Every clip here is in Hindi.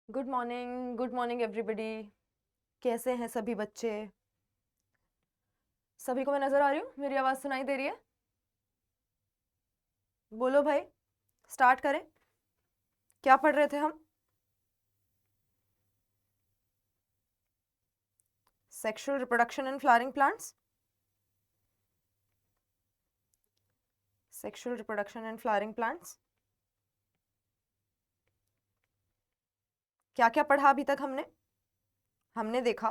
Good morning everybody. कैसे हैं सभी बच्चे? सभी को मैं नज़र आ रही हूँ? मेरी आवाज़ सुनाई दे रही है? बोलो भाई, स्टार्ट करें। क्या पढ़ रहे थे हम? Sexual reproduction in flowering plants. Sexual reproduction in flowering plants. क्या क्या पढ़ा अभी तक हमने देखा।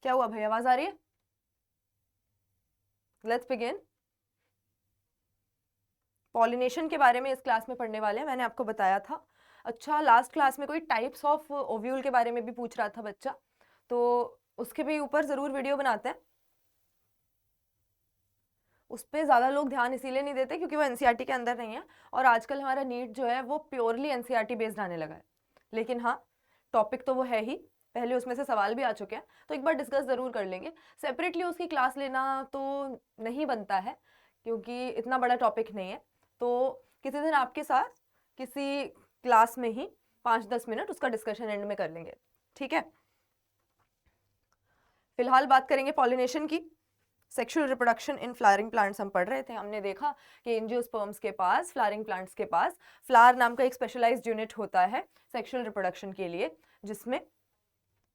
क्या हुआ भाई, आवाज़ आ रही है? Let's begin. पॉलिनेशन के बारे में इस क्लास में पढ़ने वाले हैं, मैंने आपको बताया था। अच्छा, लास्ट क्लास में कोई टाइप्स ऑफ ओव्यूल के बारे में भी पूछ रहा था बच्चा, तो उसके भी ऊपर ज़रूर वीडियो बनाते हैं। उस पर ज़्यादा लोग ध्यान इसीलिए नहीं देते क्योंकि वो एनसीईआरटी के अंदर नहीं है, और आजकल हमारा नीट जो है वो प्योरली एनसीईआरटी बेस्ड आने लगा है। लेकिन हाँ, टॉपिक तो वो है ही, पहले उसमें से सवाल भी आ चुके हैं, तो एक बार डिस्कस ज़रूर कर लेंगे। सेपरेटली उसकी क्लास लेना तो नहीं बनता है क्योंकि इतना बड़ा टॉपिक नहीं है, तो किसी दिन आपके साथ किसी क्लास में ही 5-10 मिनट उसका डिस्कशन एंड में कर लेंगे, ठीक है? फिलहाल बात करेंगे पॉलिनेशन की। Sexual reproduction in flowering plants हम पढ़ रहे थे। हमने देखा कि एंजियोस्पर्म्स के पास, फ्लावरिंग प्लांट्स के पास फ्लावर नाम का एक स्पेशलाइज्ड यूनिट होता है सेक्सुअल रिप्रोडक्शन के लिए, जिसमें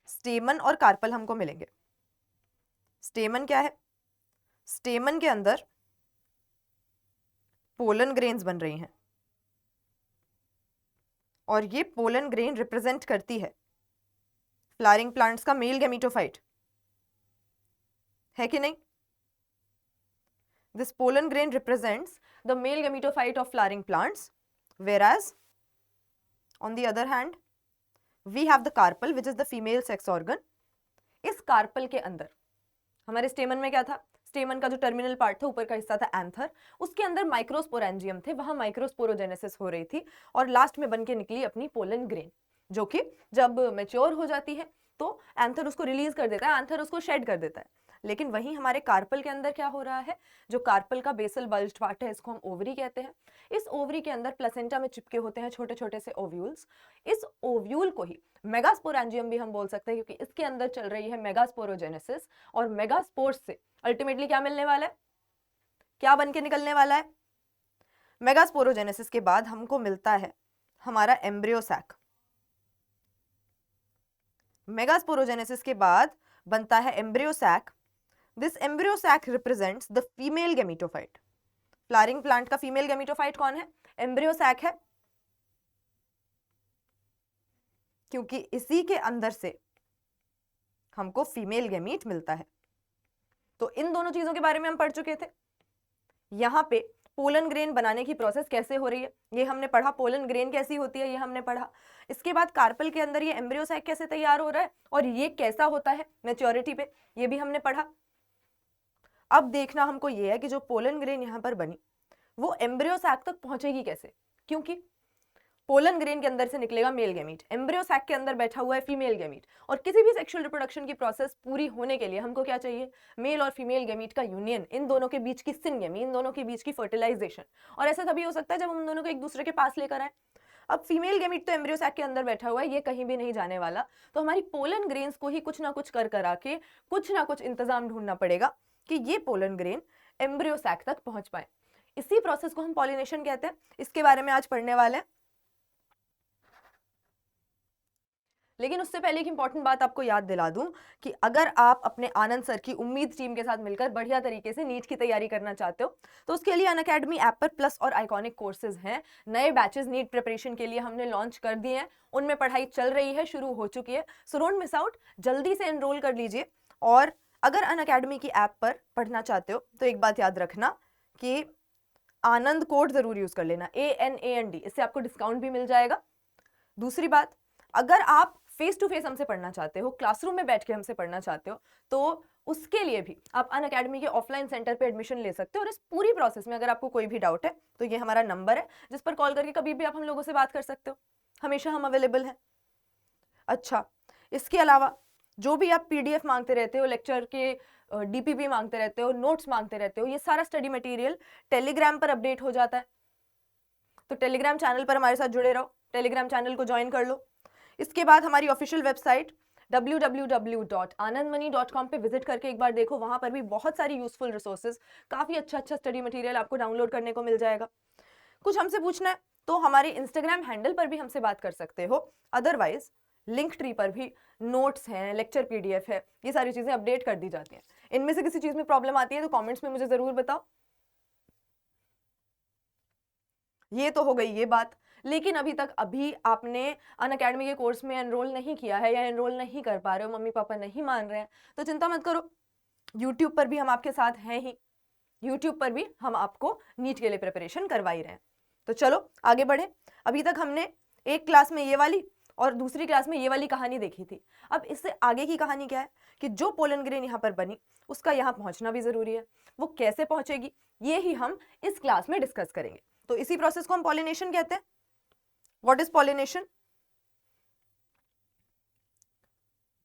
स्टेमन और कार्पल हमको मिलेंगे। स्टेमन क्या है? स्टेमन के अंदर पोलन ग्रेन्स बन रही हैं और ये पोलन ग्रेन रिप्रेजेंट करती है फ्लावरिंग प्लांट्स का मेल गैमीटोफाइट, है कि नहीं? This pollen grain represents the male gametophyte of flowering plants, whereas on the other hand we have the carpel which is the female sex organ. इस कार्पल के अंदर हमारे स्टेमन में क्या था? स्टेमन का जो टर्मिनल पार्ट था, ऊपर का हिस्सा था एंथर, उसके अंदर माइक्रोस्पोरेंजियम थे, वहां माइक्रोस्पोरोजेनेसिस हो रही थी और लास्ट में बन के निकली अपनी पोलन ग्रेन, जो कि जब मेच्योर हो जाती है तो एंथर उसको रिलीज कर देता है, एंथर उसको शेड कर देता है। लेकिन वहीं हमारे कार्पल के अंदर क्या हो रहा है? जो कार्पल का बेसल बल्ज्ड पार्ट है, इसको हम ओवरी कहते हैं। इस ओवरी के अंदर प्लेसेंटा में चिपके होते हैं छोटे छोटे से ओव्यूल्स। इस ओव्यूल को ही मेगास्पोरेंजियम भी हम बोल सकते हैं क्योंकि इसके अंदर चल रही है मेगास्पोरोजेनेसिस, और मेगास्पोर्स से अल्टीमेटली क्या मिलने वाला है? क्या बन के निकलने वाला है? मेगास्पोरोजेनेसिस के बाद हमको मिलता है हमारा एम्ब्रियो सैक। मेगास्पोरोजेनेसिस के बाद बनता है embryo sac. This embryo sac represents the female gametophyte. Flowering plant का फीमेल गैमीटोफाइट कौन है? एम्ब्रियो सैक है, क्योंकि इसी के अंदर से हमको फीमेल गैमीट मिलता है। तो इन दोनों चीजों के बारे में हम पढ़ चुके थे। यहां पे पोलन ग्रेन बनाने की प्रोसेस कैसे हो रही है ये हमने पढ़ा, पोलन ग्रेन कैसी होती है ये हमने पढ़ा। इसके बाद कार्पल के अंदर ये एम्ब्रियो सैक कैसे तैयार हो रहा है और ये कैसा होता है मैच्योरिटी पे, ये भी हमने पढ़ा। अब देखना हमको ये है कि जो पोलन ग्रेन यहां पर बनी वो एम्ब्रियो सैक तक पहुंचेगी कैसे, क्योंकि पोलन ग्रेन के अंदर से निकलेगा मेल गैमीट, एम्ब्रियो सैक के अंदर बैठा हुआ है फीमेल गैमीट, और किसी भी सेक्सुअल रिप्रोडक्शन की प्रोसेस पूरी होने के लिए हमको क्या चाहिए? मेल और फीमेल गैमीट का यूनियन, इन दोनों के बीच की सिनगेमी, इन दोनों के बीच की फर्टिलाइजेशन। और ऐसा तभी हो सकता है जब हम दोनों को एक दूसरे के पास लेकर आए। अब फीमेल गैमीट तो एम्ब्रियो सैक के अंदर बैठा हुआ है, ये कहीं भी नहीं जाने वाला, तो हमारी पोलन ग्रेन्स को ही कुछ ना कुछ कर करा के कुछ ना कुछ इंतजाम ढूंढना पड़ेगा कि ये पोलन ग्रेन एम्ब्रियो सैक तक पहुंच पाए। इसी प्रोसेस को हम पॉलिनेशन कहते हैं, इसके बारे में आज पढ़ने वाले हैं। लेकिन उससे पहले एक इंपॉर्टेंट बात आपको याद दिला दूं कि अगर आप अपने आनंद सर की उम्मीद टीम के साथ मिलकर बढ़िया तरीके से नीट की तैयारी करना चाहते हो तो उसके लिए अनअकैडमी ऐप पर प्लस और आइकॉनिक कोर्सेज हैं। नए बैचेस नीट प्रिपरेशन के लिए हमने लॉन्च कर दिए हैं, उनमें पढ़ाई चल रही है, शुरू हो चुकी है, सो डोंट मिस आउट, जल्दी से एनरोल कर लीजिए। और अगर अनअकैडमी की ऐप पर पढ़ना चाहते हो तो एक बात याद रखना कि आनंद कोड जरूर यूज कर लेना, ANAND, इससे आपको डिस्काउंट भी मिल जाएगा। दूसरी बात, अगर आप फेस टू फेस हमसे पढ़ना चाहते हो, क्लासरूम में बैठ के हमसे पढ़ना चाहते हो, तो उसके लिए भी आप अनअकैडमी के ऑफलाइन सेंटर पे एडमिशन ले सकते हो। और इस पूरी प्रोसेस में अगर आपको कोई भी डाउट है तो ये हमारा नंबर है जिस पर कॉल करके कभी भी आप हम लोगों से बात कर सकते हो, हमेशा हम अवेलेबल हैं। अच्छा, इसके अलावा जो भी आप PDF मांगते रहते हो, लेक्चर के DPP मांगते रहते हो, नोट्स मांगते रहते हो, ये सारा स्टडी मटेरियल टेलीग्राम पर अपडेट हो जाता है, तो टेलीग्राम चैनल पर हमारे साथ जुड़े रहो। टेलीग्राम चैनल को ज्वाइन कर लो। इसके बाद हमारी ऑफिशियल वेबसाइट www.anandmoney.com पे विजिट करके एक बार देखो, वहां पर भी बहुत सारी यूजफुल रिसोर्सेज, काफी अच्छा स्टडी मटेरियल आपको डाउनलोड करने को मिल जाएगा। कुछ हमसे पूछना है तो हमारे इंस्टाग्राम हैंडल पर भी हमसे बात कर सकते हो, अदरवाइज लिंक ट्री पर भी नोट्स हैं, लेक्चर पीडीएफ है, ये सारी चीजें अपडेट कर दी जाती हैं। इनमें से किसी चीज में प्रॉब्लम आती है तो कमेंट्स में मुझे जरूर बताओ। ये तो हो गई ये बात, लेकिन अभी आपने अनअकैडमी के कोर्स में एनरोल नहीं किया है या एनरोल नहीं कर पा रहे हो, मम्मी पापा नहीं मान रहे हैं, तो चिंता मत करो, यूट्यूब पर भी हम आपके साथ हैं ही, यूट्यूब पर भी हम आपको नीट के लिए प्रिपरेशन करवा ही रहे हैं। तो चलो आगे बढ़े। अभी तक हमने एक क्लास में ये वाली और दूसरी क्लास में ये वाली कहानी देखी थी। अब इससे आगे की कहानी क्या है कि जो पोलन ग्रेन यहाँ पर बनी उसका यहाँ पहुंचना भी जरूरी है। वो कैसे पहुंचेगी ये ही हम इस क्लास में डिस्कस करेंगे। तो इसी प्रोसेस को हम पॉलिनेशन कहते हैं। What is pollination?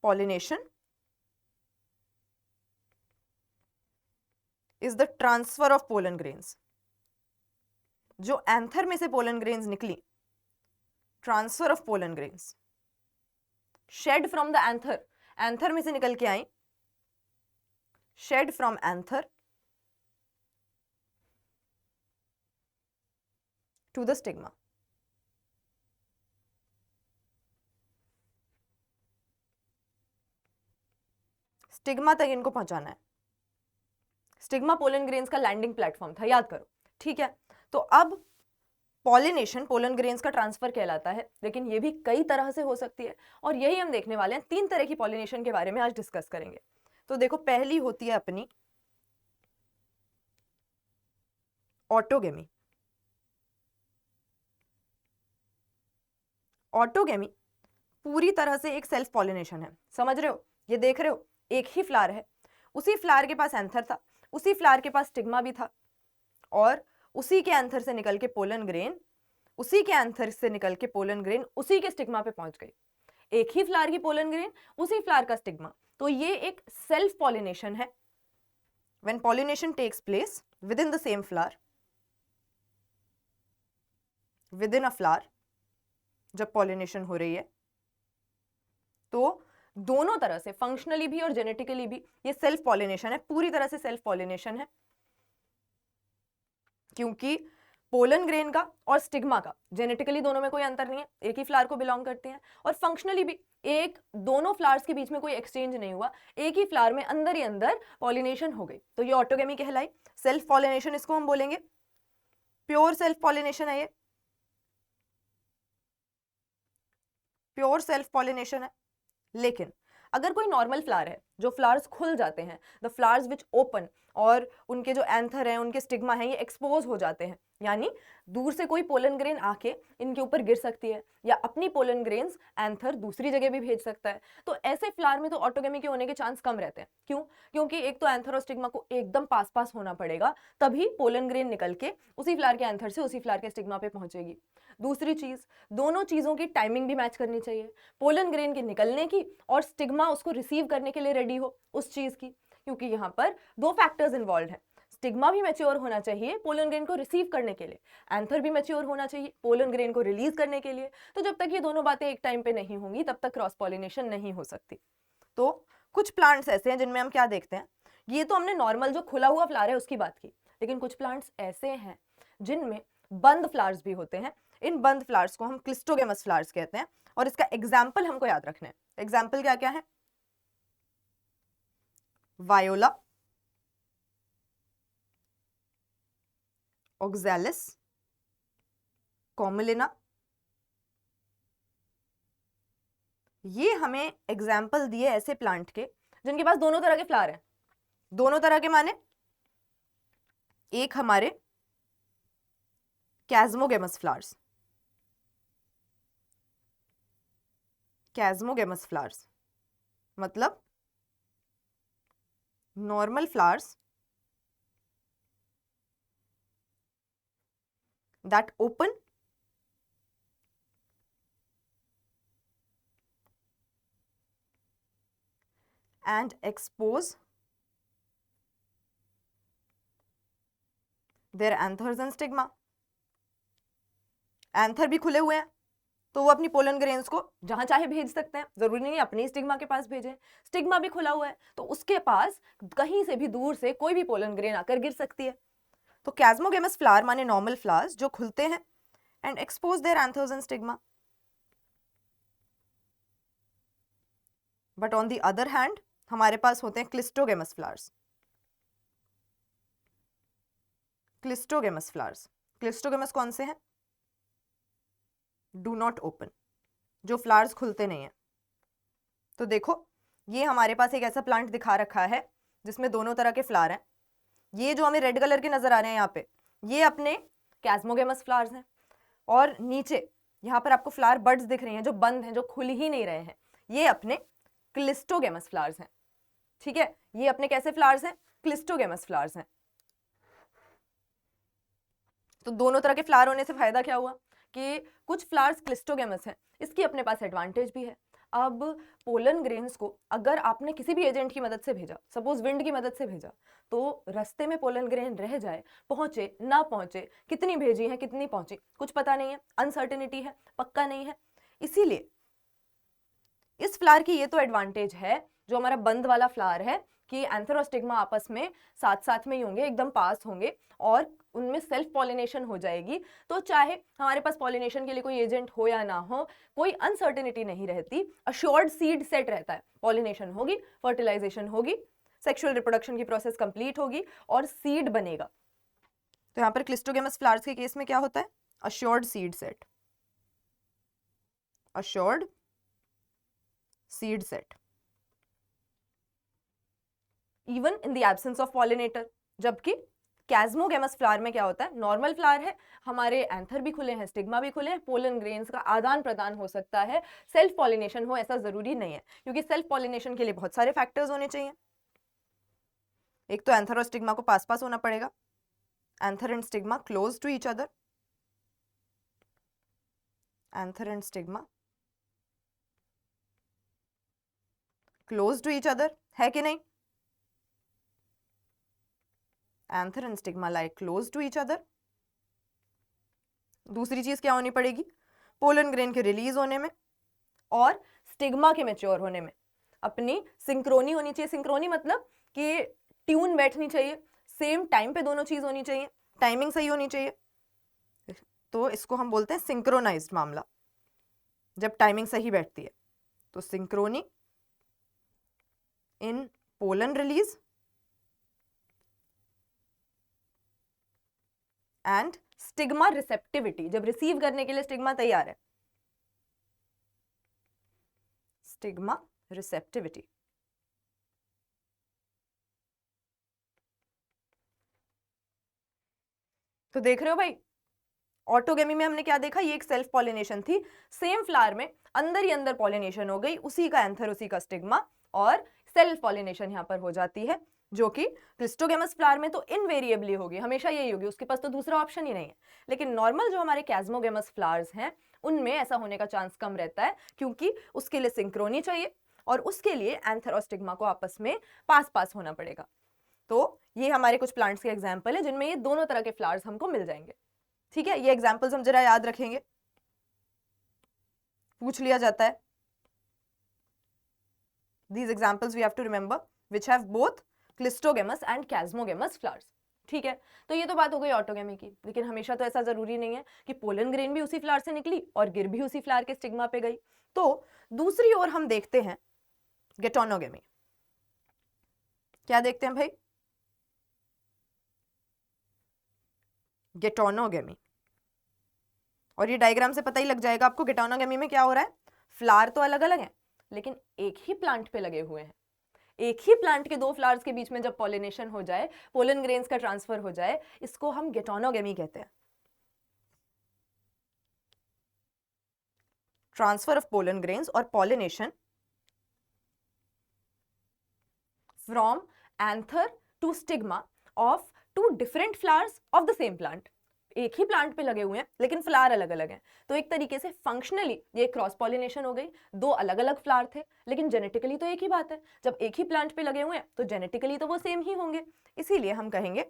Pollination is the transfer of pollen grains. जो एंथर में से पोलन ग्रेन्स निकली, transfer of pollen grains, shed from the anther, anther में से निकल के आई, shed from anther to the stigma. Stigma तक इनको पहुंचाना है। स्टिग्मा पोलन ग्रेन्स का लैंडिंग प्लेटफॉर्म था, याद करो, ठीक है। तो अब पॉलिनेशन पोलन ग्रेन्स का ट्रांसफर कहलाता है, लेकिन ये भी कई तरह से हो सकती है और यही हम देखने वाले हैं। 3 तरह की पॉलिनेशन के बारे में आज डिस्कस करेंगे। तो देखो, पहली होती है अपनी ऑटोगेमी। ऑटोगेमी पूरी तरह से एक सेल्फ पॉलिनेशन है, समझ रहे हो? ये देख रहे हो, एक ही फ्लावर है, उसी फ्लावर के पास एंथर था, उसी फ्लावर के पास स्टिग्मा भी था, और उसी के एंथर से निकल के पोलन ग्रेन, उसी के एंथर से निकल के पोलन ग्रेन उसी के स्टिग्मा पे पहुंच गई। एक ही फ्लावर की पोलन ग्रेन, उसी फ्लावर का स्टिग्मा। तो ये एक सेल्फ पॉलिनेशन है। When pollination takes place with in the same flower, with in a flower, जब पॉलिनेशन हो रही है तो दोनों तरह से, फंक्शनली भी और जेनेटिकली भी, ये सेल्फ पॉलिनेशन है, पूरी तरह से सेल्फ पॉलिनेशन है। क्योंकि पोलन ग्रेन का और स्टिग्मा का जेनेटिकली दोनों में कोई अंतर नहीं है, एक ही फ्लावर को बिलोंग करते हैं, और फंक्शनली भी एक दोनों फ्लावर्स के बीच में कोई एक्सचेंज नहीं हुआ, एक ही फ्लावर में अंदर ही अंदर पॉलिनेशन हो गई। तो ये ऑटोगेमी कहलाई। सेल्फ पॉलिनेशन इसको हम बोलेंगे, प्योर सेल्फ पॉलिनेशन है ये, प्योर सेल्फ पॉलिनेशन है। लेकिन अगर कोई नॉर्मल फ्लावर है, जो फ्लावर्स खुल जाते हैं, द फ्लावर्स विच ओपन, और उनके जो एंथर हैं, उनके स्टिग्मा हैं, ये एक्सपोज हो जाते हैं, यानी दूर से कोई पोलन ग्रेन आके इनके ऊपर गिर सकती है, या अपनी पोलन ग्रेन्स एंथर दूसरी जगह भी भेज सकता है। तो ऐसे फ्लावर में तो ऑटोगेमी के होने के चांस कम रहते हैं। क्यों? क्योंकि एक तो एंथर और स्टिग्मा को एकदम पास पास होना पड़ेगा, तभी पोलन ग्रेन निकल के उसी फ्लावर के एंथर से उसी फ्लावर के स्टिग्मा पे पहुंचेगी। दूसरी चीज, दोनों चीजों की टाइमिंग भी मैच करनी चाहिए, पोलन ग्रेन के निकलने की और स्टिग्मा उसको रिसीव करने के लिए रेडी हो उस चीज की, क्योंकि यहाँ पर 2 फैक्टर्स इन्वॉल्व हैं। स्टिग्मा भी मैच्योर होना चाहिए पोलन ग्रेन को रिसीव करने के लिए, एंथर भी मैच्योर होना चाहिए पोलन ग्रेन को रिलीज करने के लिए। तो जब तक ये दोनों बातें एक टाइम पे नहीं होंगी तब तक क्रॉस पॉलिनेशन नहीं हो सकती। तो कुछ प्लांट्स ऐसे हैं जिनमें हम क्या देखते हैं, ये तो हमने नॉर्मल जो खुला हुआ फ्लावर है उसकी बात की, लेकिन कुछ प्लांट्स ऐसे हैं जिनमें बंद फ्लावर्स भी होते हैं। इन बंद फ्लावर्स को हम क्लिस्टोगेमस फ्लावर्स कहते हैं, और इसका एग्जाम्पल हमको याद रखना है। एग्जाम्पल क्या क्या है? वायोला, ऑक्सैलिस, कॉमुलिना, ये हमें एग्जाम्पल दिए ऐसे प्लांट के जिनके पास दोनों तरह के फ्लावर हैं। दोनों तरह के माने, एक हमारे कैज़्मोगेमस फ्लावर्स, कैज़्मोगेमस फ्लावर्स मतलब normal flowers that open and expose their anthers and stigma। Anther भी खुले हुए हैं तो वो अपनी पोलन ग्रेन्स को जहां चाहे भेज सकते हैं, जरूरी नहीं है अपनी स्टिग्मा के पास भेजें। स्टिग्मा भी खुला हुआ है तो उसके पास कहीं से भी दूर से कोई भी पोलन ग्रेन आकर गिर सकती है। तो कैस्मोगेमस फ्लावर माने नॉर्मल फ्लावर्स जो खुलते हैं and expose their anthers and stigma. But on the other hand हमारे पास होते हैं cleistogamous flowers. Cleistogamous flowers, cleistogamous कौन से हैं? डू नॉट ओपन, जो फ्लावर्स खुलते नहीं हैं। तो देखो ये हमारे पास एक ऐसा प्लांट दिखा रखा है जिसमें दोनों तरह के फ्लावर हैं। ये जो हमें रेड कलर के नजर आ रहे हैं यहाँ पे, ये अपने कैस्मोगेमस फ्लावर्स हैं, और नीचे यहाँ पर आपको फ्लावर बड्स दिख रही हैं जो बंद हैं, जो खुल ही नहीं रहे हैं, ये अपने क्लिस्टोगेमस फ्लावर्स हैं। ठीक है, ये अपने कैसे फ्लावर्स हैं? क्लिस्टोगेमस फ्लावर्स हैं। तो दोनों तरह के फ्लावर होने से फायदा क्या हुआ कि कुछ फ्लावर्स क्लिस्टोगेमस हैं, इसकी अपने पास एडवांटेज भी है। अब पोलन ग्रेन्स को अगर आपने किसी भी एजेंट की मदद से भेजा, सपोज विंड की मदद से भेजा, तो रास्ते में पोलन ग्रेन रह जाए, पहुंचे ना पहुंचे, कितनी भेजी है कितनी पहुंची कुछ पता नहीं है, अनसर्टेनिटी है, पक्का नहीं है। इसीलिए इस फ्लावर की ये तो एडवांटेज है, जो हमारा बंद वाला फ्लावर है, कि एंथर और स्टिग्मा आपस में साथ साथ में ही होंगे, एकदम पास होंगे और उनमें सेल्फ पॉलिनेशन हो जाएगी। तो चाहे हमारे पास पॉलिनेशन के लिए कोई एजेंट हो या ना हो, कोई अनसर्टेनिटी नहीं रहती, अश्योर्ड सीड सेट रहता है। पॉलिनेशन होगी, फर्टिलाइजेशन होगी, सेक्सुअल रिप्रोडक्शन की प्रोसेस कंप्लीट होगी और सीड बनेगा। तो यहाँ पर क्लिस्टोगेमस फ्लावर्स के केस में क्या होता है? Assured seed set, assured seed set even in the absence of pollinator. जबकि कैस्मोगेमस फ्लावर में क्या होता है? नॉर्मल फ्लावर है, हमारे एंथर भी खुले हैं, स्टिग्मा भी खुले हैं, पोलन ग्रेन्स का आदान प्रदान हो सकता है। सेल्फ पॉलिनेशन हो ऐसा जरूरी नहीं है, क्योंकि सेल्फ पॉलिनेशन के लिए बहुत सारे फैक्टर्स होने चाहिए। एक तो एंथर और स्टिग्मा को पास पास होना पड़ेगा, anther and stigma close to each other, anther and stigma close to each other, है कि नहीं? Anther and stigma lie close to each other. दूसरी चीज क्या होनी पड़ेगी? पोलन ग्रेन के रिलीज होने में और स्टिग्मा के मैच्योर होने में अपनी सिंक्रोनी होनी चाहिए। सिंक्रोनी मतलब कि ट्यून बैठनी चाहिए, सेम टाइम पे दोनों चीज होनी चाहिए, टाइमिंग सही होनी चाहिए। तो इसको हम बोलते हैं सिंक्रोनाइज्ड मामला, जब टाइमिंग सही बैठती है। तो synchrony in pollen release and stigma receptivity, जब रिसीव करने के लिए स्टिग्मा तैयार है, स्टिग्मा रिसेप्टिविटी। तो देख रहे हो भाई, ऑटोगेमी में हमने क्या देखा? ये एक सेल्फ पॉलिनेशन थी, सेम फ्लावर में अंदर ही अंदर पॉलिनेशन हो गई, उसी का एंथर उसी का स्टिग्मा, और सेल्फ पॉलिनेशन यहां पर हो जाती है, जो कि क्लिस्टोगेमस फ्लावर में तो इनवेरिएबली होगी, हमेशा यही होगी, उसके पास तो दूसरा ऑप्शन ही नहीं है। लेकिन नॉर्मल जो हमारे कैस्मोगेमस फ्लावर्स हैं उनमें ऐसा होने का चांस कम रहता है, क्योंकि उसके लिए सिंक्रोनी चाहिए और उसके लिए एंथर और स्टिग्मा को आपस में पास पास होना पड़ेगा। तो ये हमारे कुछ प्लांट्स के एग्जाम्पल है जिनमें ये दोनों तरह के फ्लावर्स हमको मिल जाएंगे। ठीक है, ये एग्जाम्पल्स हम जरा याद रखेंगे, पूछ लिया जाता है। These examples we have to remember which have both cleistogamous and chasmogamous flowers. ठीक है, तो ये तो बात हो गई ऑटोगेमी की। लेकिन हमेशा तो ऐसा जरूरी नहीं है कि पोलन ग्रेन भी उसी फ्लावर से निकली और गिर भी उसी फ्लावर के स्टिग्मा पे गई। तो दूसरी ओर हम देखते हैं गेटोनोगेमी। क्या देखते हैं भाई? गेटोनोगेमी। और ये डायग्राम से पता ही लग जाएगा आपको गेटोनोगेमी में क्या हो रहा है। फ्लावर तो अलग अलग हैं, लेकिन एक ही प्लांट पे लगे हुए हैं। एक ही प्लांट के दो फ्लावर्स के बीच में जब पॉलिनेशन हो जाए, पोलन ग्रेन्स का ट्रांसफर हो जाए, इसको हम गेटोनोगेमी कहते हैं। ट्रांसफर ऑफ पोलन ग्रेन्स और pollination from anther to stigma of two different flowers of the same plant. एक ही प्लांट पे लगे हुए हैं लेकिन फ्लावर अलग अलग हैं। तो एक तरीके से फंक्शनली ये क्रॉस पॉलिनेशन हो गई, दो अलग अलग फ्लावर थे लेकिन जेनेटिकली तो एक ही बात है। जब एक ही प्लांट पे लगे हुए हैं तो जेनेटिकली तो वो सेम ही होंगे, इसीलिए हम कहेंगे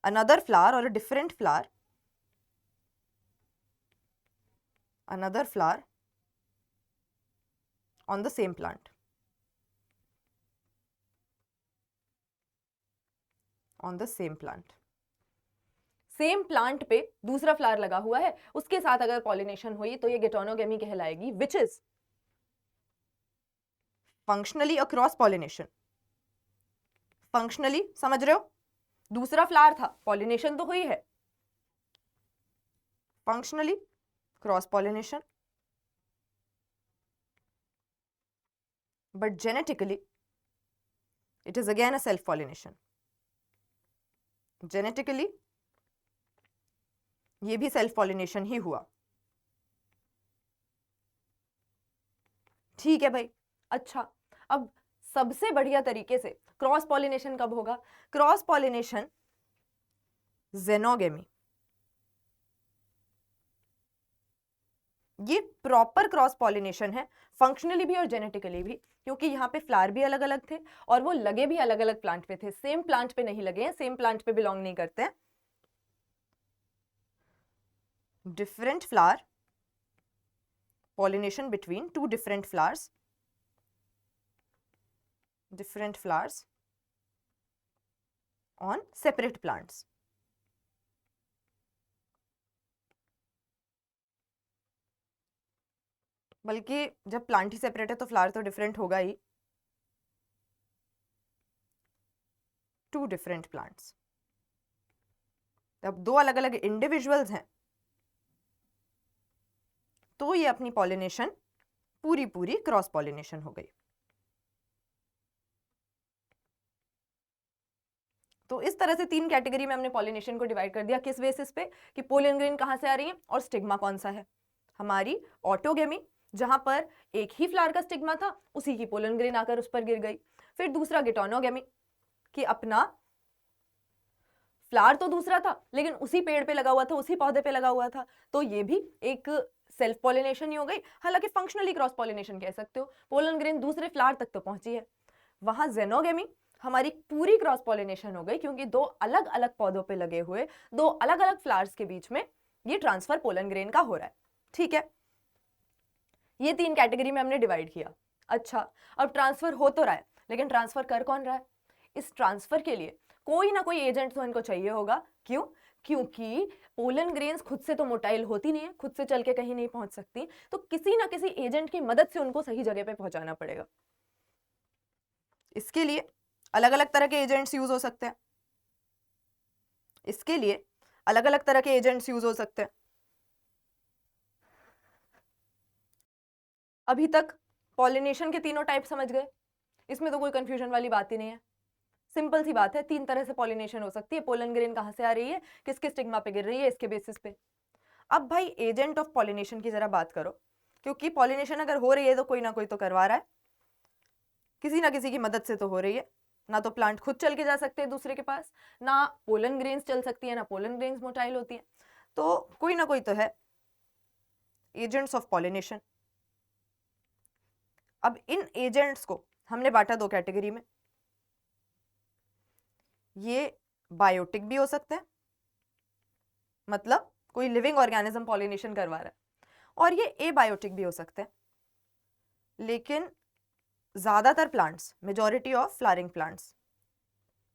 अनदर फ्लावर और a different flower another flower on the same plant. On the same plant. Same plant पे दूसरा फ्लावर लगा हुआ है, उसके साथ अगर पॉलिनेशन हुई तो ये गेटोनोगेमी कहलाएगी, which is functionally a cross pollination. Functionally समझ रहे हो, दूसरा फ्लावर था, पॉलिनेशन तो हुई है, functionally cross pollination, but genetically it is again a self pollination. Genetically ये भी सेल्फ पॉलिनेशन ही हुआ. ठीक है भाई. अच्छा, अब सबसे बढ़िया तरीके से क्रॉस पॉलिनेशन कब होगा? क्रॉस पॉलिनेशन जेनोगेमी, ये प्रॉपर क्रॉस पॉलिनेशन है, फंक्शनली भी और जेनेटिकली भी, क्योंकि यहाँ पे फ्लावर भी अलग अलग थे और वो लगे भी अलग अलग प्लांट पे थे, सेम प्लांट पे नहीं लगे हैं, सेम प्लांट पे बिलोंग नहीं करते हैं. Different flower pollination between two different flowers, different flowers on separate plants. बल्कि जब प्लांट ही सेपरेट है तो फ्लावर तो डिफरेंट होगा ही. टू डिफरेंट प्लांट्स, अब दो अलग अलग इंडिविजुअल्स हैं तो ये अपनी पॉलिनेशन पूरी पूरी क्रॉस पॉलिनेशन हो गई. तो इस तरह से तीन कैटेगरी में हमने पॉलिनेशन को डिवाइड कर दिया. किस बेसिस पे? कि पोलन ग्रेन कहां से आ रही है और स्टिग्मा कौन सा है. हमारी ऑटोगेमी, जहां पर एक ही फ्लावर का स्टिग्मा था, उसी की पोलन ग्रेन आकर उस पर गिर गई. फिर दूसरा गेटोनोगेमी, कि अपना फ्लावर तो दूसरा था लेकिन उसी पेड़ पे लगा हुआ था, उसी पौधे पे लगा हुआ था, तो ये भी एक सेल्फ पॉलिनेशन ही हो गई. हालांकि फंक्शनली क्रॉस पॉलिनेशन कह सकते हो, पोलन ग्रेन दूसरे फ्लावर तक तो पहुंची है. वहां जेनोगेमी, हमारी पूरी क्रॉस पॉलिनेशन हो गई, क्योंकि दो अलग अलग पौधों पे लगे हुए दो अलग अलग फ्लावर्स के बीच में ये ट्रांसफर पोलन ग्रेन का हो रहा है. ठीक है, ये तीन कैटेगरी में हमने डिवाइड किया. अच्छा, अब ट्रांसफर हो तो रहा है, लेकिन ट्रांसफर कर कौन रहा है? इस ट्रांसफर के लिए कोई ना कोई एजेंट तो इनको चाहिए होगा. क्यों? क्योंकि पोलन ग्रेन्स खुद से तो मोटाइल होती नहीं है, खुद से चल के कहीं नहीं पहुंच सकती, तो किसी ना किसी एजेंट की मदद से उनको सही जगह पे पहुंचाना पड़ेगा. इसके लिए अलग अलग तरह के एजेंट्स यूज हो सकते हैं. इसके लिए अलग अलग तरह के एजेंट्स यूज हो सकते हैं. अभी तक पॉलिनेशन के तीनों टाइप समझ गए, इसमें तो कोई कंफ्यूजन वाली बात ही नहीं है. सिंपल सी बात है, तीन तरह से पॉलिनेशन हो सकती है. पोलन ग्रेन कहां से आ रही है, किसके स्टिग्मा पे गिर रही है, इसके बेसिस पे. अब भाई एजेंट ऑफ पॉलिनेशन की जरा बात करो, क्योंकि पॉलिनेशन अगर हो रही है तो कोई ना कोई तो करवा रहा है, किसी ना किसी की मदद से तो हो रही है. ना तो प्लांट खुद चल के जा सकते हैं दूसरे के पास, ना पोलन ग्रेन्स चल सकती है, ना पोलन ग्रेन्स मोटाइल होती है, तो कोई ना कोई तो है एजेंट्स ऑफ पॉलिनेशन. अब इन एजेंट्स को हमने बांटा दो कैटेगरी में. ये बायोटिक भी हो सकते हैं, मतलब कोई लिविंग ऑर्गेनिज्म पॉलिनेशन करवा रहा है, और ये एबायोटिक भी हो सकते हैं. लेकिन ज्यादातर plants, majority of flowering plants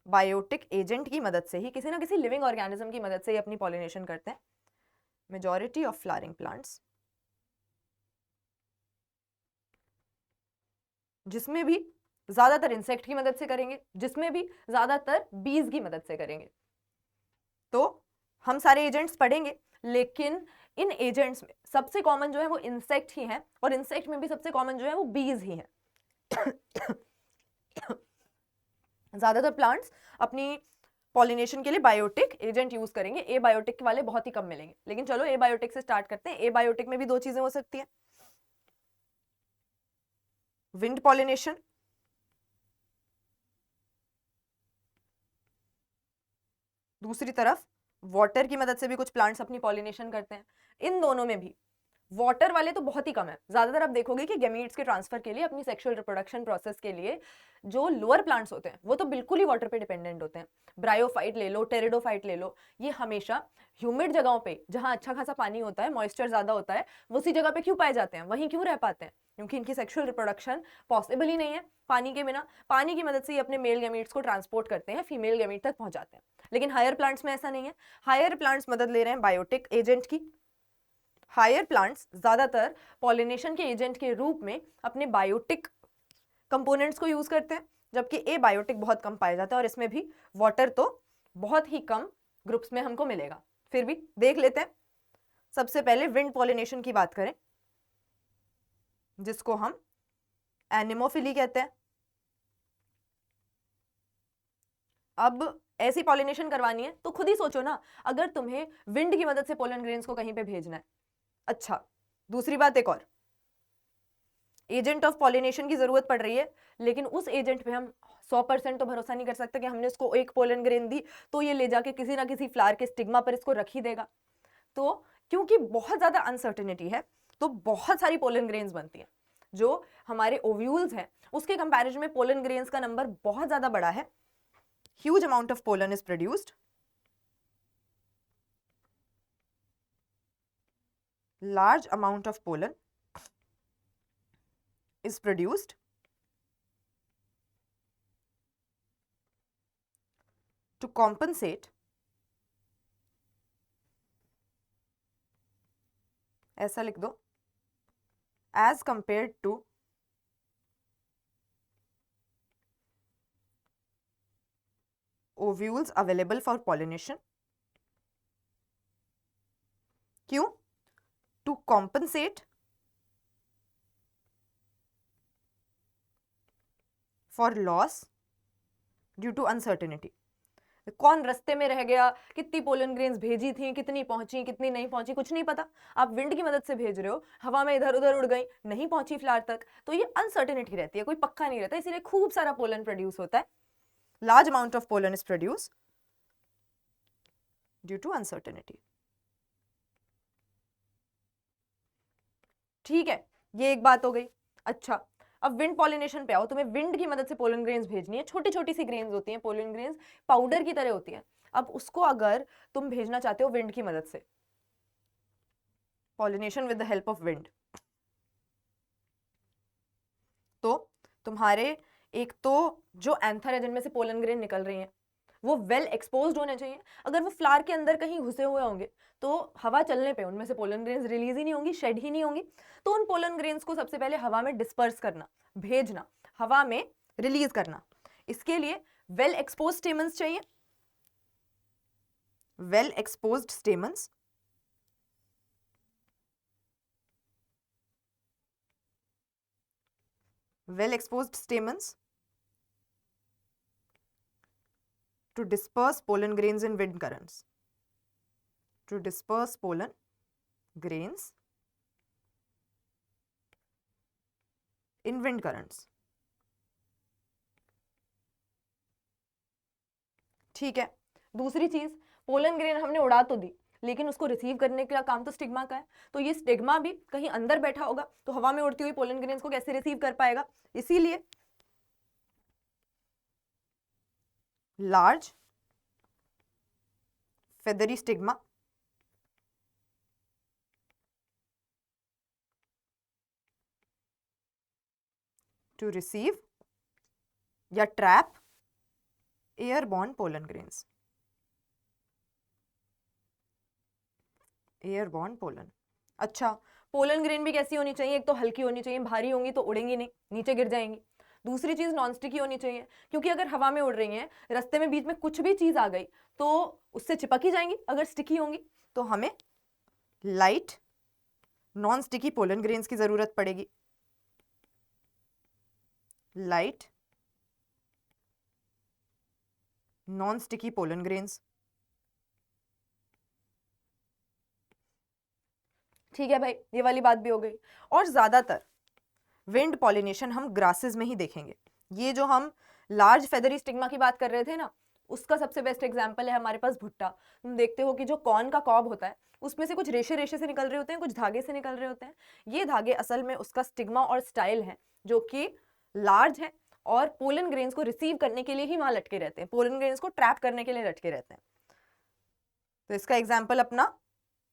biotic agent की मदद से ही, किसी ना किसी लिविंग ऑर्गेनिज्म की मदद से ही अपनी पॉलिनेशन करते हैं. मेजॉरिटी ऑफ फ्लावरिंग प्लांट्स, जिसमें भी ज्यादातर इंसेक्ट की मदद से करेंगे, जिसमें भी ज्यादातर बीज की मदद से करेंगे. तो हम सारे एजेंट्स पढ़ेंगे, लेकिन इन एजेंट्स में सबसे कॉमन जो है वो इंसेक्ट ही हैं, और इंसेक्ट में भी सबसे कॉमन जो है वो बीज ही हैं. ज्यादातर प्लांट्स अपनी पॉलिनेशन के लिए बायोटिक एजेंट यूज करेंगे. एबायोटिक वाले बहुत ही कम मिलेंगे, लेकिन चलो एबायोटिक से स्टार्ट करते हैं. एबायोटिक में भी दो चीजें हो सकती हैं. विंड पॉलिनेशन, दूसरी तरफ वाटर की मदद से भी कुछ प्लांट्स अपनी पॉलिनेशन करते हैं. इन दोनों में भी वाटर वाले तो बहुत ही कम है। ज्यादातर आप देखोगे कि गैमीट्स के ट्रांसफर के लिए, अपनी सेक्सुअल रिप्रोडक्शन प्रोसेस के लिए जो लोअर प्लांट्स होते हैं वो तो बिल्कुल ही वाटर पे डिपेंडेंट होते हैं। ब्रायोफाइट ले लो, टेरिडोफाइट ले लो, ये हमेशा ह्यूमिड जगहों पे जहां अच्छा खासा पानी होता है, मॉइस्चर ज्यादा होता है, वो उसी जगह पे क्यों पाए जाते हैं, वहीं क्यों रह पाते हैं? क्योंकि इनकी सेक्सुअल रिप्रोडक्शन पॉसिबल ही नहीं है पानी के बिना। पानी की मदद से ये अपने मेल गैमीट्स को ट्रांसपोर्ट करते हैं, फीमेल गैमीट तक पहुंचाते हैं। लेकिन हायर प्लांट्स में ऐसा नहीं है। हायर प्लांट्स मदद ले रहे हैं बायोटिक एजेंट की। हायर प्लांट्स ज्यादातर पॉलिनेशन के एजेंट के रूप में अपने बायोटिक कंपोनेंट्स को यूज करते हैं, जबकि ए बायोटिक बहुत कम पाया जाता है, और इसमें भी वाटर तो बहुत ही कम ग्रुप्स में हमको मिलेगा। फिर भी देख लेते हैं। सबसे पहले विंड पॉलिनेशन की बात करें, जिसको हम एनिमोफिली कहते हैं। अब ऐसी पॉलिनेशन करवानी है तो खुद ही सोचो ना, अगर तुम्हें विंड की मदद से पोलन ग्रेन्स को कहीं पे भेजना है। अच्छा, दूसरी बात एक और, एजेंट ऑफ पॉलिनेशन की जरूरत पड़ रही है, लेकिन उस एजेंट पे हम 100% तो भरोसा नहीं कर सकते कि हमने उसको एक पोलन ग्रेन दी तो ये ले जाके किसी ना किसी फ्लावर के स्टिग्मा पर इसको रख ही देगा। तो क्योंकि बहुत ज्यादा अनसर्टेनिटी है, तो बहुत सारी पोलन ग्रेन्स बनती हैं। जो हमारे ओव्यूल्स हैं उसके कंपैरिजन में पोलन ग्रेन्स का नंबर बहुत ज्यादा बड़ा है। Huge amount of pollen is produced, large amount of pollen is produced to compensate, ऐसा लिख दो, as compared to ovules available for pollination. क्यों? To compensate for loss due to uncertainty. कौन रास्ते में रह गया, कितनी पोलन ग्रेन्स भेजी थी, कितनी पहुंची, कितनी नहीं पहुंची, कुछ नहीं पता। आप विंड की मदद से भेज रहे हो, हवा में इधर उधर उड़ गई, नहीं पहुंची फ्लावर तक, तो ये अनसर्टेनिटी रहती है, कोई पक्का नहीं रहता, इसीलिए खूब सारा पोलन प्रोड्यूस होता है। Large amount of pollen is produce due to uncertainty. ठीक है, ये एक बात हो गई। अच्छा, अब विंड पॉलिनेशन पे आओ। तुम्हें विंड की मदद से पोलन ग्रेन्स भेजनी है, छोटी छोटी सी ग्रेन्स होती हैं, पोलन ग्रेन्स पाउडर की तरह होती है। अब उसको अगर तुम भेजना चाहते हो विंड की मदद से, pollination with the help of wind, तो तुम्हारे एक तो जो एंथर है जिनमें से पोलन ग्रेन निकल रही हैं वो वेल एक्सपोज्ड होने चाहिए। अगर वो फ्लावर के अंदर कहीं घुसे हुए होंगे तो हवा चलने पे उनमें से पोलन ग्रेन्स रिलीज ही नहीं होंगी, शेड ही नहीं होंगी। तो उन पोलन ग्रेन्स को सबसे पहले हवा में डिस्पर्स करना, भेजना, हवा में रिलीज करना। इसके लिए वेल एक्सपोज्ड स्टेमन्स चाहिए, well exposed stamens. well exposed stamens to disperse pollen grains in wind currents, to disperse pollen grains in wind currents। ठीक है, दूसरी चीज, पोलन ग्रेन हमने उड़ा तो दी, लेकिन उसको रिसीव करने का काम तो स्टिग्मा का है। तो ये स्टिग्मा भी कहीं अंदर बैठा होगा, तो हवा में उड़ती हुई पोलन ग्रेन्स को कैसे रिसीव कर पाएगा? इसीलिए large feathery stigma to receive या trap airborne pollen grains. Airborne pollen. अच्छा, पोलन ग्रेन भी कैसी होनी चाहिए? एक तो हल्की होनी चाहिए, भारी होंगी तो उड़ेंगी नहीं, नीचे गिर जाएंगी। दूसरी चीज नॉन स्टिकी होनी चाहिए, क्योंकि अगर हवा में उड़ रही हैं, रास्ते में बीच में कुछ भी चीज आ गई तो उससे चिपक ही जाएंगी अगर स्टिकी होंगी। तो हमें light non sticky pollen grains की जरूरत पड़ेगी। Light non sticky pollen grains. ठीक है भाई, ये वाली बात भी हो गई। और ज्यादातर विंड पॉलिनेशन हम ग्रासेस में ही देखेंगे। ये जो हम लार्ज फेदरी स्टिग्मा की बात कर रहे थे ना, उसका सबसे बेस्ट एग्जाम्पल है हमारे पास भुट्टा। तुम देखते हो कि जो कॉर्न का कॉब होता है उसमें से कुछ रेशे रेशे से निकल रहे होते हैं, कुछ धागे से निकल रहे होते हैं। ये धागे असल में उसका स्टिग्मा और स्टाइल है जो कि लार्ज है और पोलन ग्रेन्स को रिसीव करने के लिए ही वहां लटके रहते हैं, पोलन ग्रेन्स को ट्रैप करने के लिए लटके रहते हैं। तो इसका एग्जाम्पल अपना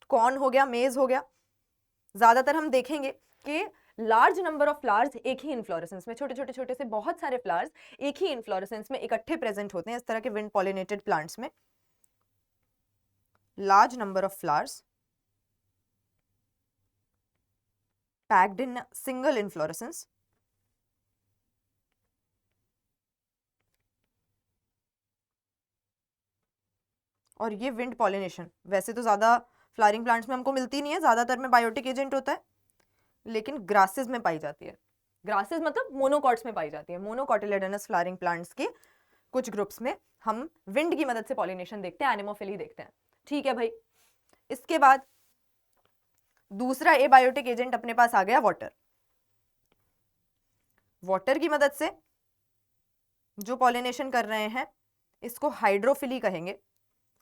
कॉर्न हो गया, मेज हो गया। ज्यादातर हम देखेंगे कि लार्ज नंबर ऑफ फ्लावर्स एक ही इन्फ्लोरेसेंस में, छोटे छोटे छोटे से बहुत सारे फ्लावर्स एक ही इन्फ्लोरेसेंस में इकट्ठे प्रेजेंट होते हैं इस तरह के विंड पॉलिनेटेड प्लांट्स में। Large number of flowers packed in single inflorescence. और ये विंड पॉलिनेशन वैसे तो ज्यादा फ्लावरिंग प्लांट्स में हमको मिलती नहीं है, ज्यादातर में बायोटिक एजेंट होता है, लेकिन ग्रासेस में पाई जाती है। ग्रासेस मतलब मोनोकॉट्स में पाई जाती है। मोनोकॉटिलेडोनस फ्लावरिंग प्लांट्स के कुछ ग्रुप्स में हम विंड की मदद से पॉलिनेशन देखते हैं, एनिमोफिली देखते हैं। ठीक है भाई। इसके बाद दूसरा एबायोटिक एजेंट अपने पास आ गया वाटर। वाटर की मदद से जो पॉलिनेशन कर रहे हैं इसको हाइड्रोफिली कहेंगे।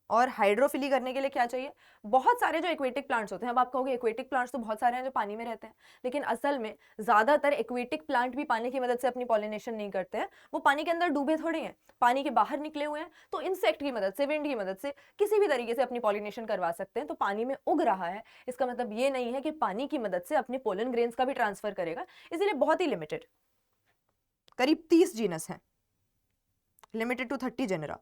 और हाइड्रोफिली करने के लिए क्या चाहिए? बहुत सारे जो एक्वेटिक प्लांट्स होते हैं, अब आप कहोगे एक्वेटिक प्लांट्स तो बहुत सारे हैं जो पानी में रहते हैं, लेकिन असल में ज्यादातर एक्वेटिक प्लांट भी पानी की मदद से अपनी पॉलिनेशन नहीं करते हैं। वो पानी के अंदर डूबे थोड़े हैं, पानी के बाहर निकले हुए हैं, तो इंसेक्ट की मदद से, विंड की मदद से किसी भी तरीके से अपनी पॉलिनेशन करवा सकते हैं। तो पानी में उग रहा है, इसका मतलब ये नहीं है कि पानी की मदद से अपने पोलन ग्रेन्स का भी ट्रांसफर करेगा, इसीलिए बहुत ही लिमिटेड, करीब 30 जीनस है, limited to 30 genera,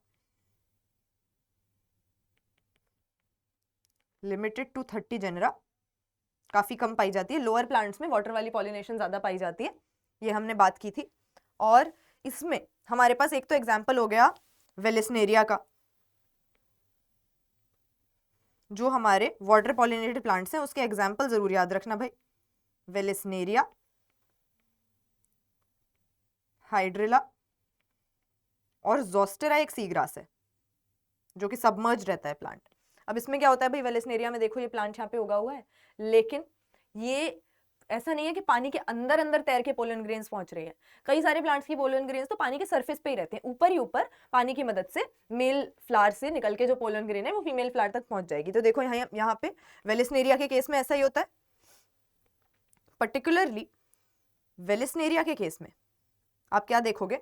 limited to 30 genera, काफी कम पाई जाती है। लोअर प्लांट्स में वाटर वाली पॉलिनेशन ज्यादा पाई जाती है, ये हमने बात की थी। और इसमें हमारे पास एक तो एग्जाम्पल हो गया वेलिस्नेरिया का, जो हमारे वाटर पॉलिनेटेड प्लांट्स हैं उसके एग्जाम्पल जरूर याद रखना भाई। वेलिस्नेरिया, हाइड्रिला और जोस्टेरा एक सी ग्रास है जो कि सबमर्ज रहता है प्लांट। अब इसमें क्या होता है भाई, वेलिस्नेरिया में देखो ये प्लांट यहाँ पे उगा हुआ है, लेकिन ये ऐसा नहीं है कि पानी के अंदर अंदर तैर के पोलन ग्रेन्स पहुंच रही है। कई सारे प्लांट्स की पोलन ग्रेन्स तो पानी के सरफेस पे ही रहते हैं, ऊपर ही ऊपर पानी की मदद से मेल फ्लावर से निकल के जो पोलन ग्रेन है वो फीमेल फ्लावर तक पहुंच जाएगी। तो देखो यहाँ पे वेलिस्नेरिया के केस में ऐसा ही होता है। पर्टिकुलरली वेलिस्नेरिया के केस में आप क्या देखोगे,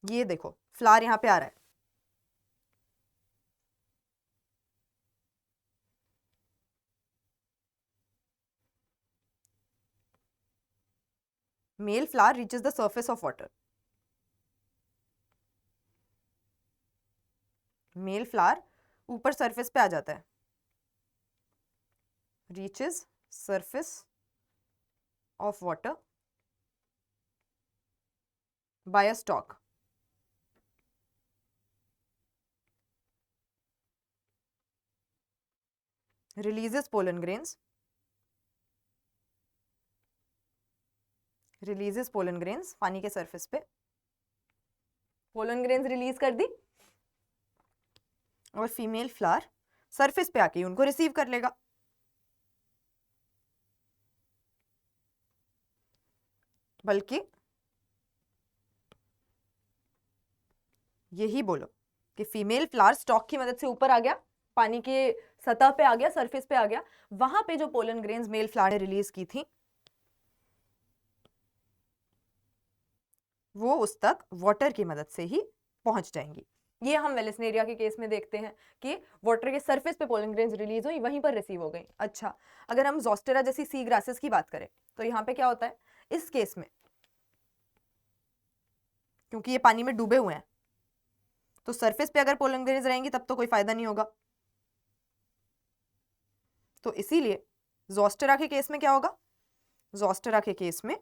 ये देखो फ्लावर यहां पे आ रहा है, male flower reaches the surface of water, male flower ऊपर सरफेस पे आ जाता है, reaches surface of water bye a stock. Releases pollen grains, releases pollen grains पानी के सरफेस पे, पोलन ग्रेन्स रिलीज कर दी और फीमेल फ्लावर सरफेस पे आके उनको रिसीव कर लेगा। बल्कि यही बोलो कि फीमेल फ्लावर स्टॉक की मदद से ऊपर आ गया, पानी के सतह पे आ गया, सरफेस पे आ गया, वहां पे जो पोलन ग्रेन्स मेल फ्लावर ने रिलीज की थी वो उस तक वाटर की मदद से ही पहुंच जाएंगी। ये हम वेलिस्नेरिया के केस में देखते हैं कि वाटर के सरफेस पे पोलन ग्रेन्स रिलीज हुई, वहीं पर रिसीव हो गई। अच्छा, अगर हम जोस्टेरा जैसी सी ग्रासेस की बात करें तो यहाँ पे क्या होता है, इस केस में क्योंकि ये पानी में डूबे हुए हैं तो सरफेस पे अगर पोलन ग्रेन्स रहेंगी तब तो कोई फायदा नहीं होगा। तो इसीलिए जोस्टेरा के केस में क्या होगा, जोस्टेरा के केस में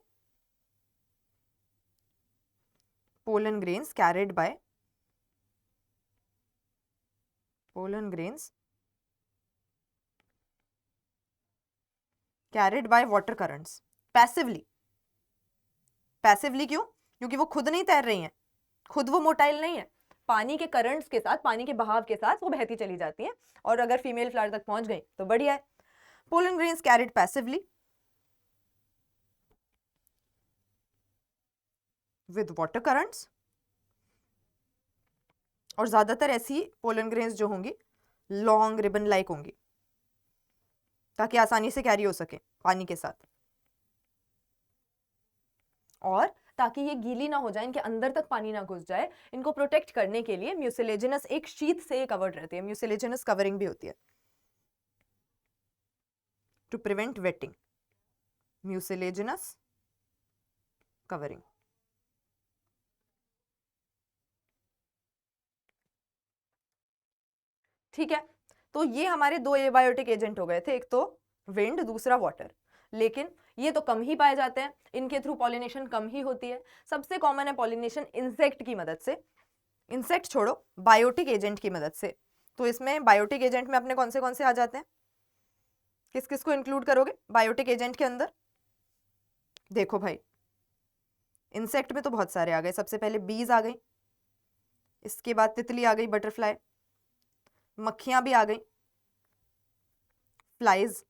pollen grains carried by water currents passively। Passively क्यों? क्योंकि वो खुद नहीं तैर रही हैं, खुद वो मोटाइल नहीं है, पानी के करंट्स के साथ, पानी के बहाव के साथ वो बहती चली जाती हैं, और अगर फीमेल फ्लावर तक पहुंच गई तो बढ़िया है। Pollen grains carried passively with water currents, और ज्यादातर ऐसी पोलन ग्रेन्स जो होंगी लॉन्ग रिबन लाइक होंगी ताकि आसानी से कैरी हो सके पानी के साथ, और ताकि ये गीली ना हो जाए, इनके अंदर तक पानी ना घुस जाए, इनको प्रोटेक्ट करने के लिए म्यूसिलेजिनस एक शीट से कवर्ड रहती है, म्यूसिलेजिनस कवरिंग भी होती है to prevent wetting, mucilaginous covering. ठीक है, तो ये हमारे दो एबायोटिक एजेंट हो गए थे, एक तो विंड, दूसरा वाटर, लेकिन ये तो कम ही पाए जाते हैं, इनके थ्रू पॉलिनेशन कम ही होती है। सबसे कॉमन है पॉलिनेशन इंसेक्ट की मदद से, इंसेक्ट छोड़ो बायोटिक एजेंट की मदद से। तो इसमें बायोटिक एजेंट में अपने कौन से आ जाते हैं, किस किस को इंक्लूड करोगे बायोटिक एजेंट के अंदर? देखो भाई, इंसेक्ट में तो बहुत सारे आ गए, सबसे पहले बीज आ गई, इसके बाद तितली आ गई, बटरफ्लाई, मक्खियां भी आ गई, फ्लाइज,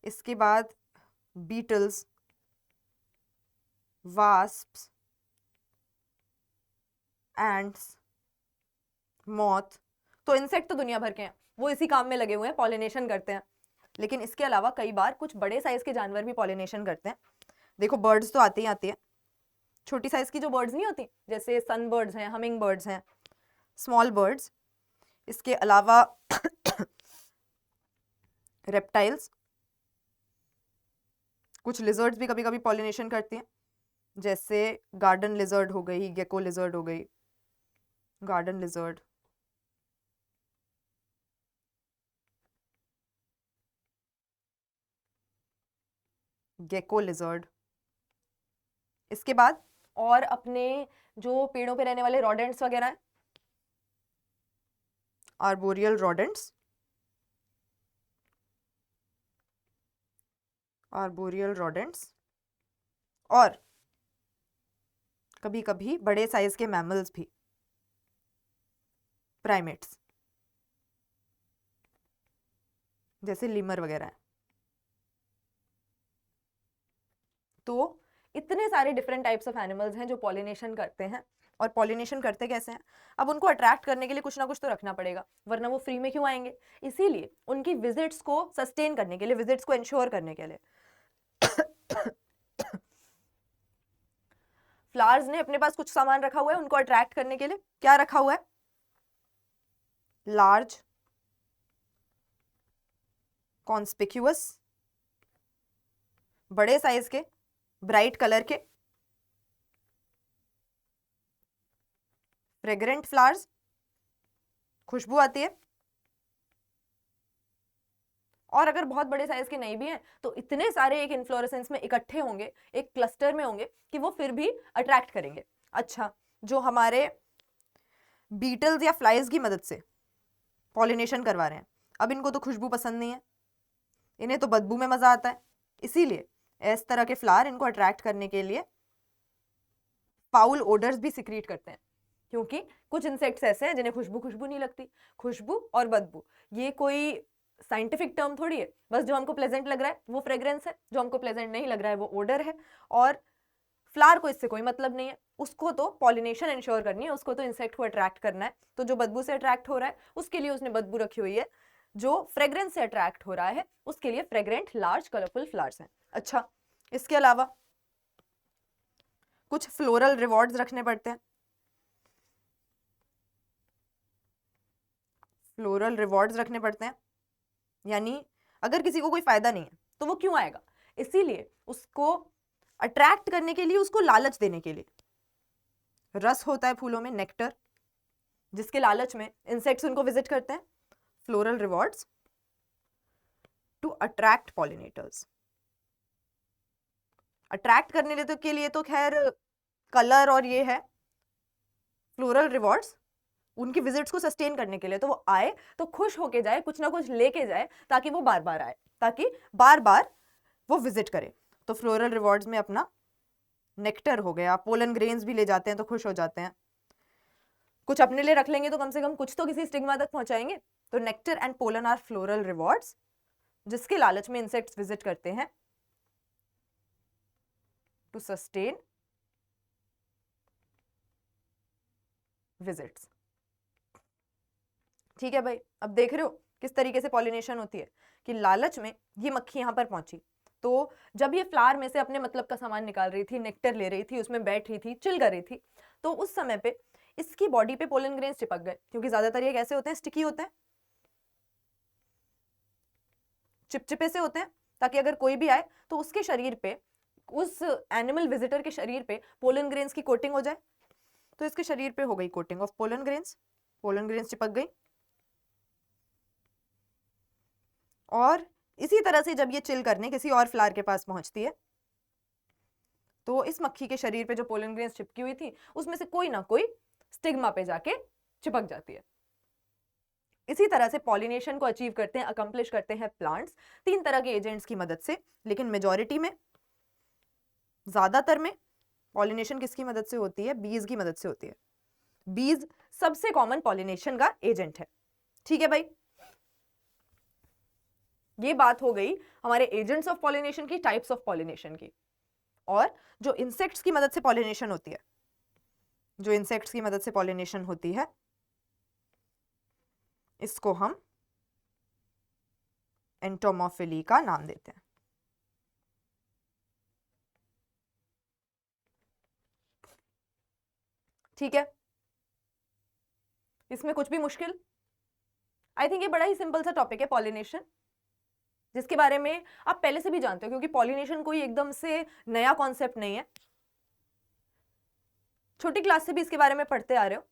इसके बाद बीटल्स, वास्प्स, एंड्स, मॉथ। तो इंसेक्ट तो दुनिया भर के हैं, वो इसी काम में लगे हुए हैं, पॉलिनेशन करते हैं। लेकिन इसके अलावा कई बार कुछ बड़े साइज के जानवर भी पॉलिनेशन करते हैं। देखो बर्ड्स तो आती ही आती है, छोटी साइज की जो बर्ड्स नहीं होती, जैसे सन बर्ड्स हैं, हमिंग बर्ड्स हैं, स्मॉल बर्ड्स। इसके अलावा रेप्टाइल्स, कुछ लिजर्ड्स भी कभी कभी पॉलिनेशन करती हैं, जैसे गार्डन लिजर्ड हो गई, गेको लिजर्ड हो गई, गार्डन लिजर्ड, गेको लिजर्ड। इसके बाद और अपने जो पेड़ों पे रहने वाले रोडेंट्स वगैरह हैं, आर्बोरियल रोडेंट्स, आर्बोरियल रोडेंट्स, और कभी कभी बड़े साइज के मैमल्स भी, प्राइमेट्स, जैसे लीमर वगैरह है। तो इतने सारे डिफरेंट टाइप्स ऑफ एनिमल्स हैं जो पॉलिनेशन करते हैं, और पॉलिनेशन करते कैसे हैं? अब उनको अट्रैक्ट करने के लिए कुछ ना कुछ तो रखना पड़ेगा, वरना वो फ्री में क्यों आएंगे? इसीलिए उनकी विजिट्स को सस्टेन करने के लिए, विजिट्स को इंश्योर करने के लिए फ्लावर्स ने अपने पास कुछ सामान रखा हुआ है उनको अट्रैक्ट करने के लिए। क्या रखा हुआ है? लार्ज कॉन्स्पिक्यूअस, बड़े साइज के, ब्राइट कलर के, फ्रेग्रेंट फ्लावर्स, खुशबू आती है। और अगर बहुत बड़े साइज के नहीं भी हैं तो इतने सारे एक इन्फ्लोरेसेंस में इकट्ठे होंगे, एक क्लस्टर में होंगे, कि वो फिर भी अट्रैक्ट करेंगे। अच्छा, जो हमारे बीटल्स या फ्लाइज की मदद से पॉलिनेशन करवा रहे हैं, अब इनको तो खुशबू पसंद नहीं है, इन्हें तो बदबू में मजा आता है, इसीलिए इस तरह के फ्लावर इनको अट्रैक्ट करने के लिए फाउल ओडर्स भी सिक्रीट करते हैं, क्योंकि कुछ इंसेक्ट्स ऐसे हैं जिन्हें खुशबू नहीं लगती। खुशबू और बदबू ये कोई साइंटिफिक टर्म थोड़ी है, बस जो हमको प्लेजेंट लग रहा है वो फ्रेग्रेंस है, जो हमको प्लेजेंट नहीं लग रहा है वो ओडर है। और फ्लावर को इससे कोई मतलब नहीं है, उसको तो पॉलिनेशन इंश्योर करनी है, उसको तो इंसेक्ट को अट्रैक्ट करना है। तो जो बदबू से अट्रैक्ट हो रहा है उसके लिए उसने बदबू रखी हुई है, जो फ्रेग्रेंस से अट्रैक्ट हो रहा है उसके लिए फ्रेग्रेंट लार्ज कलरफुल फ्लावर्स हैं। अच्छा, इसके अलावा कुछ फ्लोरल रिवॉर्ड्स रखने पड़ते हैं। फ्लोरल रिवॉर्ड्स रखने पड़ते हैं, यानी अगर किसी को कोई फायदा नहीं है तो वो क्यों आएगा? इसीलिए उसको अट्रैक्ट करने के लिए, उसको लालच देने के लिए रस होता है फूलों में, नेक्टर, जिसके लालच में इंसेक्ट्स उनको विजिट करते हैं। Floral rewards to attract pollinators. Attract करने के लिए तो खैर कलर और ये है, फ्लोरल रिवॉर्ड्स उनकी विजिट्स को सस्टेन करने के लिए, तो वो आए तो खुश होके जाए, कुछ ना कुछ लेके जाए, ताकि वो बार बार आए, ताकि बार बार वो विजिट करे। तो फ्लोरल रिवॉर्ड्स में अपना नेक्टर हो गया, पोलन ग्रेन्स भी ले जाते हैं तो खुश हो जाते हैं, कुछ अपने लिए रख लेंगे तो कम से कम कुछ तो किसी स्टिग्मा तक पहुंचाएंगे। तो nectar and pollen are floral rewards, जिसके लालच में इंसेक्ट्स विजिट करते हैं टू सस्टेन विजिट्स। ठीक है भाई, अब देख रहे हो किस तरीके से पॉलिनेशन होती है कि लालच में ये मक्खी यहाँ पर पहुंची, तो जब ये फ्लावर में से अपने मतलब का सामान निकाल रही थी, नेक्टर ले रही थी, उसमें बैठ रही थी, चिल कर रही थी, तो उस समय पे इसकी बॉडी पे पोलन ग्रेन्स चिपक गए, क्योंकि ज्यादातर ये कैसे होते हैं, स्टिकी होते हैं, चिपचिपे से होते हैं, ताकि अगर कोई भी आए तो उसके शरीर पे, उस एनिमल विजिटर के शरीर पे पोलन ग्रेन्स की कोटिंग हो जाए। तो इसके शरीर पे हो गई कोटिंग ऑफ पोलन ग्रेन्स चिपक गई। और इसी तरह से जब ये चिल करने किसी और फ्लावर के पास पहुंचती है, तो इस मक्खी के शरीर पे जो पोलन ग्रेन्स चिपकी हुई थी उसमें से कोई ना कोई स्टिग्मा पे जाके चिपक जाती है। इसी तरह से पॉलिनेशन को अचीव करते हैं, अकम्प्लिश करते हैं प्लांट्स 3 तरह के एजेंट्स की मदद से, लेकिन मेजॉरिटी में, ज्यादातर में पॉलिनेशन किसकी मदद से होती है, बीज की मदद से होती है। बीज सबसे कॉमन पॉलिनेशन का एजेंट है। ठीक है भाई, ये बात हो गई हमारे एजेंट्स ऑफ पॉलिनेशन की, टाइप्स ऑफ पॉलिनेशन की। और जो इंसेक्ट्स की मदद से पॉलिनेशन होती है, जो इंसेक्ट्स की मदद से पॉलिनेशन होती है, इसको हम एंटोमोफिली का नाम देते हैं। ठीक है, इसमें कुछ भी मुश्किल, आई थिंक ये बड़ा ही सिंपल सा टॉपिक है पॉलिनेशन, जिसके बारे में आप पहले से भी जानते हो, क्योंकि पॉलिनेशन कोई एकदम से नया कॉन्सेप्ट नहीं है, छोटी क्लास से भी इसके बारे में पढ़ते आ रहे हो।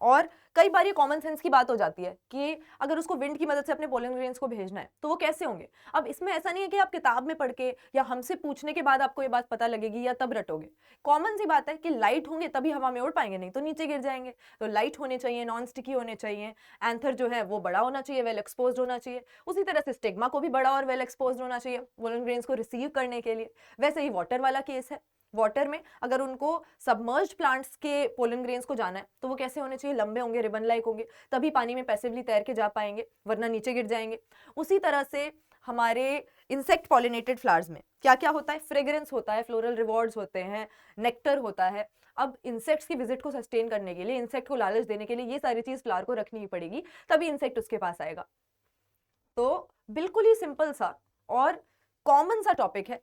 और कई बार ये कॉमन सेंस की बात हो जाती है कि अगर उसको विंड की मदद से अपने पोलन ग्रेन्स को भेजना है तो वो कैसे होंगे। अब इसमें ऐसा नहीं है कि आप किताब में पढ़ के या हमसे पूछने के बाद आपको ये बात पता लगेगी या तब रटोगे। कॉमन सी बात है कि लाइट होंगे तभी हवा में उड़ पाएंगे, नहीं तो नीचे गिर जाएंगे। तो लाइट होने चाहिए, नॉन स्टिकी होने चाहिए, एंथर जो है वो बड़ा होना चाहिए, वेल एक्सपोज होना चाहिए। उसी तरह से स्टिग्मा को भी बड़ा और वेल एक्सपोज होना चाहिए पोलन ग्रेन्स को रिसीव करने के लिए। वैसे ही वाटर वाला केस है, वाटर में अगर उनको सबमर्ज्ड प्लांट्स के पोलन ग्रेन्स को जाना है तो वो कैसे होने चाहिए, लंबे होंगे, रिबन लाइक होंगे, तभी पानी में पैसिवली तैर के जा पाएंगे, वरना नीचे गिर जाएंगे। उसी तरह से हमारे इंसेक्ट पॉलिनेटेड फ्लावर्स में क्या क्या होता है, फ्रेग्रेंस होता है, फ्लोरल रिवॉर्ड्स होते हैं, नेक्टर होता है। अब इंसेक्ट्स की विजिट को सस्टेन करने के लिए, इंसेक्ट को लालच देने के लिए ये सारी चीज फ्लावर को रखनी ही पड़ेगी, तभी इंसेक्ट उसके पास आएगा। तो बिल्कुल ही सिंपल सा और कॉमन सा टॉपिक है,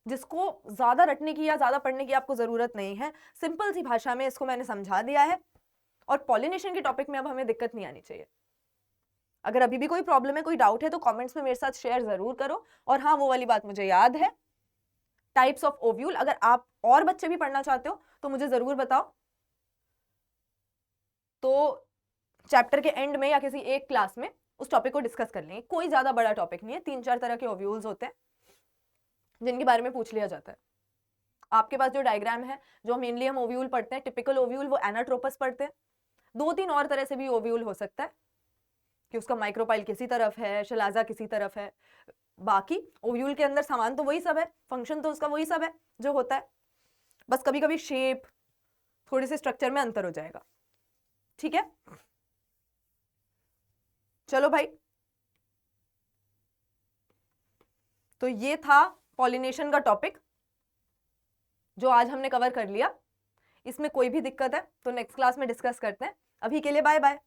जिसको ज्यादा रटने की या ज्यादा पढ़ने की आपको जरूरत नहीं है। सिंपल सी भाषा में इसको मैंने समझा दिया है, और पॉलिनेशन के टॉपिक में अब हमें दिक्कत नहीं आनी चाहिए। अगर अभी भी कोई प्रॉब्लम है, कोई डाउट है, तो कमेंट्स में मेरे साथ शेयर जरूर करो। और हाँ, वो वाली बात मुझे याद है, टाइप्स ऑफ ओव्यूल, अगर आप और बच्चे भी पढ़ना चाहते हो तो मुझे जरूर बताओ, तो चैप्टर के एंड में या किसी एक क्लास में उस टॉपिक को डिस्कस कर लेंगे। कोई ज्यादा बड़ा टॉपिक नहीं है, 3-4 तरह के ओव्यूल्स होते हैं जिनके बारे में पूछ लिया जाता है। आपके पास जो डायग्राम है, जो मेनली हम ओव्यूल पढ़ते हैं, टिपिकल ओव्यूल, वो एनाट्रोपस पढ़ते हैं। 2-3 और तरह से भी ओव्यूल हो सकता है कि उसका माइक्रोपाइल किसी तरफ है, शलाजा किसी तरफ है। बाकी ओव्यूल के अंदर सामान तो वही सब है, फंक्शन तो उसका वही सब है जो होता है, बस कभी कभी शेप, थोड़ी सी स्ट्रक्चर में अंतर हो जाएगा। ठीक है, चलो भाई, तो ये था पॉलिनेशन का टॉपिक जो आज हमने कवर कर लिया। इसमें कोई भी दिक्कत है तो नेक्स्ट क्लास में डिस्कस करते हैं। अभी के लिए बाय बाय।